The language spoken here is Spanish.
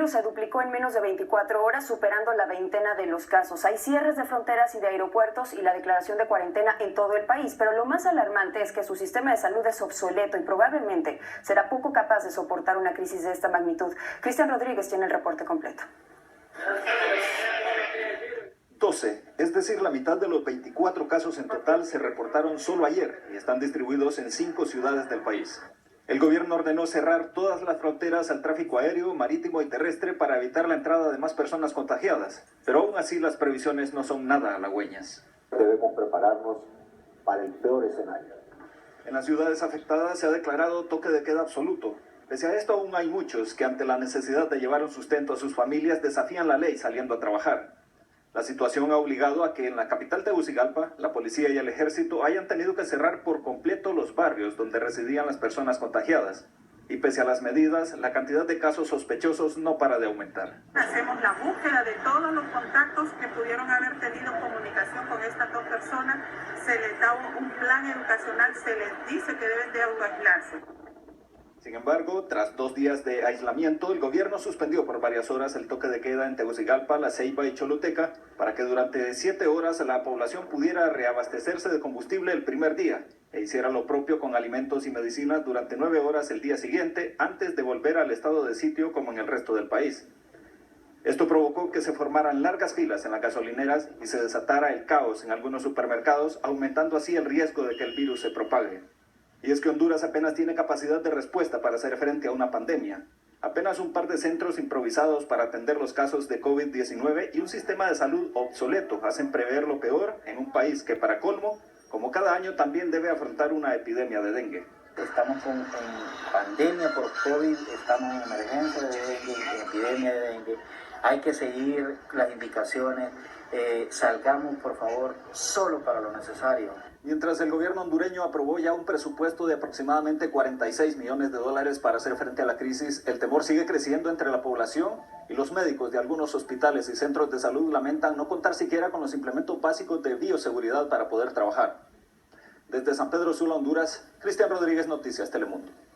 virus se duplicó en menos de 24 horas, superando la veintena de los casos. Hay cierres de fronteras y de aeropuertos y la declaración de cuarentena en todo el país, pero lo más alarmante es que su sistema de salud es obsoleto y probablemente será poco capaz de soportar una crisis de esta magnitud. Cristian Rodríguez tiene el reporte completo. 12, es decir, la mitad de los 24 casos en total se reportaron solo ayer y están distribuidos en 5 ciudades del país. El gobierno ordenó cerrar todas las fronteras al tráfico aéreo, marítimo y terrestre para evitar la entrada de más personas contagiadas, pero aún así las previsiones no son nada halagüeñas. Debemos prepararnos para el peor escenario. En las ciudades afectadas se ha declarado toque de queda absoluto. Pese a esto, aún hay muchos que ante la necesidad de llevar un sustento a sus familias desafían la ley saliendo a trabajar. La situación ha obligado a que en la capital Tegucigalpa, la policía y el ejército hayan tenido que cerrar por completo los barrios donde residían las personas contagiadas. Y pese a las medidas, la cantidad de casos sospechosos no para de aumentar. Hacemos la búsqueda de todos los contactos que pudieron haber tenido comunicación con estas 2 personas. Se les da un plan educacional, se les dice que deben de autoaislarse. Sin embargo, tras 2 días de aislamiento, el gobierno suspendió por varias horas el toque de queda en Tegucigalpa, La Ceiba y Choluteca para que durante 7 horas la población pudiera reabastecerse de combustible el primer día e hiciera lo propio con alimentos y medicinas durante 9 horas el día siguiente antes de volver al estado de sitio como en el resto del país. Esto provocó que se formaran largas filas en las gasolineras y se desatara el caos en algunos supermercados, aumentando así el riesgo de que el virus se propague. Y es que Honduras apenas tiene capacidad de respuesta para hacer frente a una pandemia. Apenas un par de centros improvisados para atender los casos de COVID-19 y un sistema de salud obsoleto hacen prever lo peor en un país que, para colmo, como cada año, también debe afrontar una epidemia de dengue. Estamos en pandemia por COVID, estamos en emergencia de dengue, en epidemia de dengue. Hay que seguir las indicaciones. Salgamos, por favor, solo para lo necesario. Mientras el gobierno hondureño aprobó ya un presupuesto de aproximadamente 46 millones de dólares para hacer frente a la crisis, el temor sigue creciendo entre la población y los médicos de algunos hospitales y centros de salud lamentan no contar siquiera con los implementos básicos de bioseguridad para poder trabajar. Desde San Pedro Sula, Honduras, Cristian Rodríguez, Noticias Telemundo.